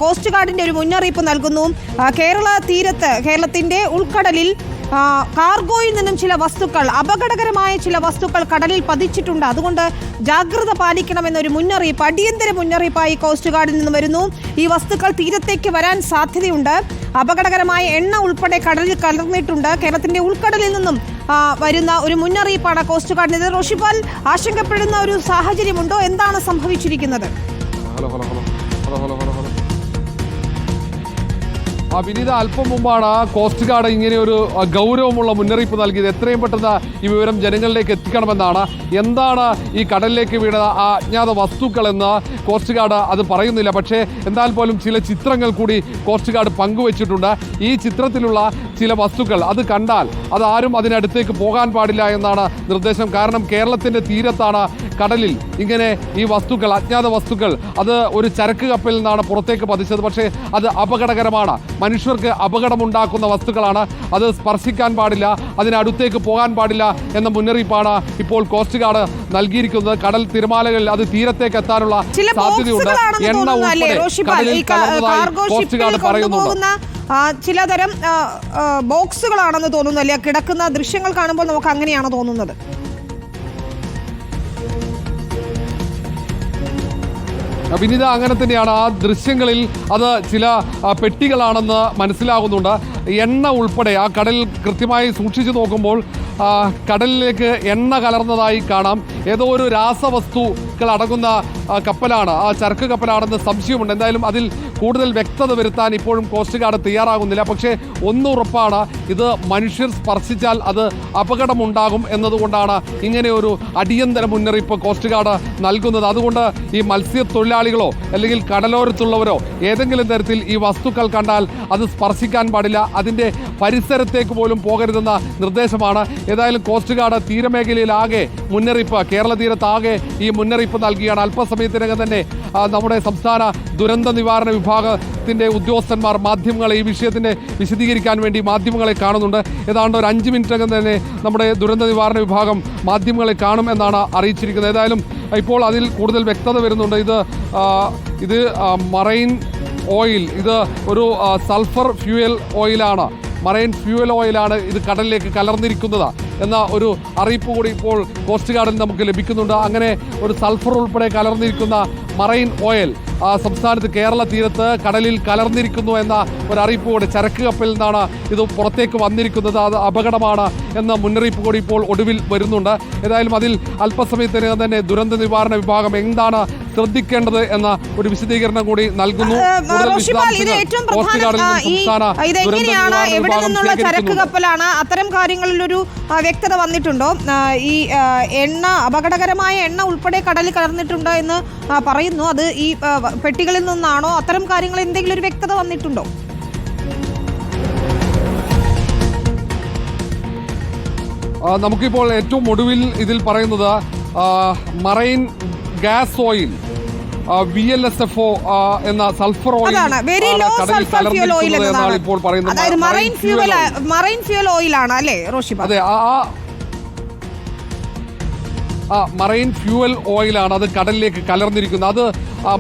Cost ഗാർഡിന്റെ ഒരു മുന്നറിയിപ്പ് നൽകുന്നു. കേരള തീരത്ത്, കേരളത്തിന്റെ ഉൾക്കടലിൽ കാർഗോയിൽ നിന്നും ചില വസ്തുക്കൾ, അപകടകരമായ ചില വസ്തുക്കൾ കടലിൽ പതിച്ചിട്ടുണ്ട്. അതുകൊണ്ട് ജാഗ്രത പാലിക്കണമെന്നൊരു മുന്നറിയിപ്പ്, അടിയന്തര മുന്നറിയിപ്പായി കോസ്റ്റ് ഗാർഡിൽ നിന്നും വരുന്നു. ഈ വസ്തുക്കൾ തീരത്തേക്ക് വരാൻ സാധ്യതയുണ്ട്. അപകടകരമായ എണ്ണ ഉൾപ്പെടെ കടലിൽ കലർന്നിട്ടുണ്ട്. കേരളത്തിന്റെ ഉൾക്കടലിൽ നിന്നും വരുന്ന ഒരു മുന്നറിയിപ്പാണ് കോസ്റ്റ് ഗാർഡിന്. റോഷിപാൽ, ആശങ്കപ്പെടുന്ന ഒരു സാഹചര്യമുണ്ടോ? എന്താണ് സംഭവിച്ചിരിക്കുന്നത്? വിനീത, അല്പം മുമ്പാണ് കോസ്റ്റ് ഗാർഡ് ഇങ്ങനെ ഒരു ഗൗരവമുള്ള മുന്നറിയിപ്പ് നൽകിയത്. എത്രയും പെട്ടെന്ന് ഈ വിവരം ജനങ്ങളിലേക്ക് എത്തിക്കണമെന്നാണ്. എന്താണ് ഈ കടലിലേക്ക് വീണ ആ അജ്ഞാത വസ്തുക്കളെന്ന് കോസ്റ്റ് ഗാർഡ് അത് പറയുന്നില്ല. പക്ഷേ എന്നാൽ പോലും ചില ചിത്രങ്ങൾ കൂടി കോസ്റ്റ് ഗാർഡ് പങ്കുവച്ചിട്ടുണ്ട്. ഈ ചിത്രത്തിലുള്ള ചില വസ്തുക്കൾ അത് കണ്ടാൽ അതാരും അതിനടുത്തേക്ക് പോകാൻ പാടില്ല എന്നാണ് നിർദ്ദേശം. കാരണം കേരളത്തിന്റെ തീരത്താണ് കടലിൽ ഇങ്ങനെ ഈ വസ്തുക്കൾ, അജ്ഞാത വസ്തുക്കൾ, അത് ഒരു ചരക്ക് കപ്പലിൽ നിന്നാണ് പുറത്തേക്ക് പതിച്ചത്. പക്ഷേ അത് അപകടകരമാണ്, മനുഷ്യർക്ക് അപകടമുണ്ടാക്കുന്ന വസ്തുക്കളാണ്. അത് സ്പർശിക്കാൻ പാടില്ല, അതിനടുത്തേക്ക് പോകാൻ പാടില്ല എന്ന മുന്നറിയിപ്പാണ് ഇപ്പോൾ കോസ്റ്റ് ഗാർഡ് നൽകിയിരിക്കുന്നത്. കടൽ തിരമാലകളിൽ അത് തീരത്തേക്ക് എത്താനുള്ള സാധ്യതയുണ്ട്. എണ്ണ ഉൾപ്പെടെ കടലിൽ കലർന്നതായി കോസ്റ്റ് ഗാർഡ് പറയുന്നുണ്ട്. ചിലതരം ബോക്സുകളാണെന്ന് തോന്നുന്നു അല്ലേ? കിടക്കുന്ന ദൃശ്യങ്ങൾ കാണുമ്പോൾ നമുക്ക് അങ്ങനെയാണ് തോന്നുന്നത്. വിനീത, അങ്ങനെ തന്നെയാണ്. ആ ദൃശ്യങ്ങളിൽ അത് ചില പെട്ടികളാണെന്ന് മനസ്സിലാകുന്നുണ്ട്. എണ്ണ ഉൾപ്പെടെ ആ കടലിൽ കൃത്യമായി സൂക്ഷിച്ചു നോക്കുമ്പോൾ കടലിലേക്ക് എണ്ണ കലർന്നതായി കാണാം. ഏതോ ഒരു രാസവസ്തുക്കൾ അടങ്ങുന്ന കപ്പലാണ്, ആ ചരക്ക് കപ്പലാണെന്ന് സംശയമുണ്ട്. എന്തായാലും അതിൽ കൂടുതൽ വ്യക്തത വരുത്താൻ ഇപ്പോഴും കോസ്റ്റ് ഗാർഡ് തയ്യാറാകുന്നില്ല. പക്ഷേ ഒന്നുറപ്പാണ്, ഇത് മനുഷ്യർ സ്പർശിച്ചാൽ അത് അപകടമുണ്ടാകും എന്നതുകൊണ്ടാണ് ഇങ്ങനെ ഒരു അടിയന്തര മുന്നറിയിപ്പ് കോസ്റ്റ് ഗാർഡ് നൽകുന്നത്. അതുകൊണ്ട് ഈ മത്സ്യത്തൊഴിലാളികളോ അല്ലെങ്കിൽ കടലോരത്തുള്ളവരോ ഏതെങ്കിലും തരത്തിൽ ഈ വസ്തുക്കൾ കണ്ടാൽ അത് സ്പർശിക്കാൻ പാടില്ല, അതിൻ്റെ പരിസരത്തേക്ക് പോലും പോകരുതെന്ന നിർദ്ദേശമാണ്. ഏതായാലും കോസ്റ്റ് ഗാർഡ് തീരമേഖലയിലാകെ മുന്നറിയിപ്പ്, കേരള തീരത്താകെ ഈ മുന്നറിയിപ്പ് നൽകിയാണ്. അല്പസമയത്തിനകം തന്നെ നമ്മുടെ സംസ്ഥാന ദുരന്ത നിവാരണ വിഭാഗത്തിന്റെ ഉദ്യോഗസ്ഥന്മാർ മാധ്യമങ്ങളെ ഈ വിഷയത്തിന്റെ വിശദീകരിക്കാൻ വേണ്ടി മാധ്യമങ്ങളെ കാണുന്നുണ്ട്. ഏതാണ്ട് ഒരു 5 മിനിറ്റകം തന്നെ നമ്മുടെ ദുരന്ത നിവാരണ വിഭാഗം മാധ്യമങ്ങളെ കാണും എന്നാണ് അറിയിച്ചിരിക്കുന്നത്. ഏതായാലും ഇപ്പോൾ അതിൽ കൂടുതൽ വ്യക്തത വരുന്നുണ്ട്. ഇത് മറൈൻ ഓയിൽ, ഇത് ഒരു സൾഫർ ഫ്യൂവൽ ഓയിലാണ്, മറൈൻ ഫ്യൂവൽ ഓയിലാണ് ഇത് കടലിലേക്ക് കലർന്നിരിക്കുന്നത് എന്ന ഒരു അറിയിപ്പ് കൂടി ഇപ്പോൾ കോസ്റ്റ് ഗാർഡിൽ നമുക്ക് ലഭിക്കുന്നുണ്ട്. അങ്ങനെ ഒരു സൾഫർ ഉൾപ്പെടെ കലർന്നിരിക്കുന്ന മറൈൻ ഓയിൽ സംസ്ഥാനത്ത് കേരള തീരത്ത് കടലിൽ കലർന്നിരിക്കുന്നു എന്ന ഒരു അറിയിപ്പ് കൂടി, ചരക്ക് കപ്പലിൽ നിന്നാണ് ഇത് പുറത്തേക്ക് വന്നിരിക്കുന്നത്, അത് അപകടമാണ് എന്ന മുന്നറിയിപ്പ് കൂടി ഇപ്പോൾ ഒടുവിൽ വരുന്നുണ്ട്. ഏതായാലും അതിൽ അല്പസമയത്തിനകം തന്നെ ദുരന്ത നിവാരണ വിഭാഗം എന്താണ് ശ്രദ്ധിക്കേണ്ടത് എന്ന ഒരു വിശദീകരണം കൂടി നൽകുന്നു. എവിടെ നിന്നുള്ള ചരക്ക് കപ്പലാണ്, അത്തരം കാര്യങ്ങളിലൊരു വ്യക്തത വന്നിട്ടുണ്ടോ? ഈ എണ്ണ, അപകടകരമായ എണ്ണ ഉൾപ്പെടെ കടലിൽ കലർന്നിട്ടുണ്ട് എന്ന് പറയുന്നു. അത് ഈ പെട്ടികളിൽ നിന്നാണോ? അത്തരം കാര്യങ്ങൾ എന്തെങ്കിലും ഒരു വ്യക്തത വന്നിട്ടുണ്ടോ? നമുക്കിപ്പോൾ ഏറ്റവും ഒടുവിൽ ഇതിൽ പറയുന്നത് മറൈൻ ഗ്യാസ് ഓയിൽ, VLSFO എന്ന സൾഫർ ഓയിൽ എന്നാണ് ഇപ്പോൾ പറയുന്നത്. മറൈൻ ഫ്യൂവൽ ഓയിലാണ് അല്ലേ റോഷിബ? അതെ, മറൈൻ ഫ്യൂവൽ ഓയിലാണ് അത് കടലിലേക്ക് കലർന്നിരിക്കുന്നത്. അത്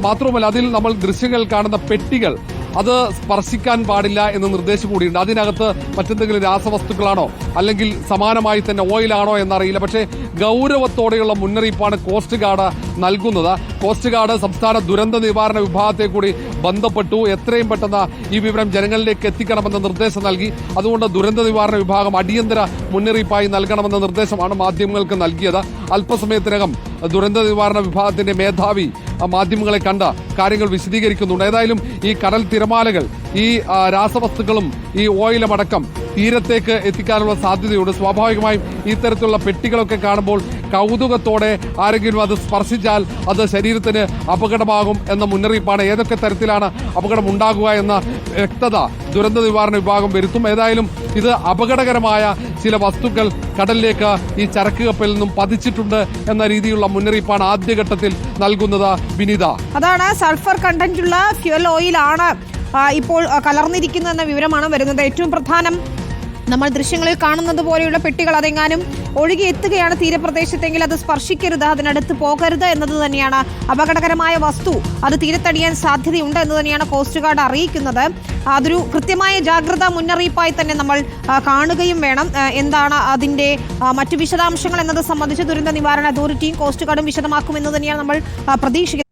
മാത്രവുമല്ല, അതിൽ നമ്മൾ ദൃശ്യങ്ങൾ കാണുന്ന പെട്ടികൾ, അത് സ്പർശിക്കാൻ പാടില്ല എന്ന നിർദ്ദേശം കൂടിയുണ്ട്. അതിനകത്ത് മറ്റെന്തെങ്കിലും രാസവസ്തുക്കളാണോ അല്ലെങ്കിൽ സമാനമായി തന്നെ ഓയിലാണോ എന്നറിയില്ല. പക്ഷേ ഗൗരവത്തോടെയുള്ള മുന്നറിയിപ്പാണ് കോസ്റ്റ് ഗാർഡ് നൽകുന്നത്. കോസ്റ്റ് ഗാർഡ് സംസ്ഥാന ദുരന്ത നിവാരണ വിഭാഗത്തെ കൂടി ബന്ധപ്പെട്ടു. എത്രയും പെട്ടെന്ന് ഈ വിവരം ജനങ്ങളിലേക്ക് എത്തിക്കണമെന്ന നിർദ്ദേശം നൽകി. അതുകൊണ്ട് ദുരന്ത നിവാരണ വിഭാഗം അടിയന്തര മുന്നറിയിപ്പായി നൽകണമെന്ന നിർദ്ദേശമാണ് മാധ്യമങ്ങൾക്ക് നൽകിയത്. അല്പസമയത്തിനകം ദുരന്ത നിവാരണ വിഭാഗത്തിന്റെ മേധാവി മാധ്യമങ്ങളെ കണ്ട കാര്യങ്ങൾ വിശദീകരിക്കുന്നുണ്ട്. ഏതായാലും ഈ കടൽ തിരമാലകൾ ഈ രാസവസ്തുക്കളും ഈ ഓയിലും അടക്കം തീരത്തേക്ക് എത്തിക്കാനുള്ള സാധ്യതയുണ്ട്. സ്വാഭാവികമായും ഈ തരത്തിലുള്ള പെട്ടികളൊക്കെ കാണുമ്പോൾ കൗതുകത്തോടെ ആരെങ്കിലും അത് സ്പർശിച്ചാൽ അത് ശരീരത്തിന് അപകടമാകും എന്ന മുന്നറിയിപ്പാണ്. ഏതൊക്കെ തരത്തിലാണ് അപകടം ഉണ്ടാകുക എന്ന വ്യക്തത ദുരന്ത നിവാരണ വിഭാഗം വരുത്തും. ഏതായാലും ഇത് അപകടകരമായ ചില വസ്തുക്കൾ കടലിലേക്ക് ഈ ചരക്ക് കപ്പലിൽ നിന്നും പതിച്ചിട്ടുണ്ട് എന്ന രീതിയിലുള്ള മുന്നറിയിപ്പാണ് ആദ്യഘട്ടത്തിൽ നൽകുന്നത്. വിനീത, അതാണ് സൾഫർ കണ്ടന്റുള്ള ഫ്യൂവൽ ഓയിലാണ് ഇപ്പോൾ കലർന്നിരിക്കുന്നതെന്ന വിവരമാണ് വരുന്നത്. ഏറ്റവും പ്രധാനം നമ്മൾ ദൃശ്യങ്ങളിൽ കാണുന്നത് പോലെയുള്ള പെട്ടികൾ അതെങ്ങാനും ഒഴുകി എത്തുകയാണ് തീരപ്രദേശത്തെങ്കിൽ അത് സ്പർശിക്കരുത്, അതിനടുത്ത് പോകരുത് എന്നത് തന്നെയാണ് അപകടകരമായ വസ്തു. അത് തീരത്തടിയാൻ സാധ്യതയുണ്ട് എന്ന് തന്നെയാണ് കോസ്റ്റ് ഗാർഡ് അറിയിക്കുന്നത്. അതൊരു കൃത്യമായ ജാഗ്രതാ മുന്നറിയിപ്പായി തന്നെ നമ്മൾ കാണുകയും വേണം. എന്താണ് അതിൻ്റെ മറ്റു വിശദാംശങ്ങൾ എന്നത് സംബന്ധിച്ച് ദുരന്ത നിവാരണ അതോറിറ്റിയും കോസ്റ്റ് ഗാർഡും വിശദമാക്കുമെന്ന് തന്നെയാണ് നമ്മൾ പ്രതീക്ഷിക്കുന്നത്.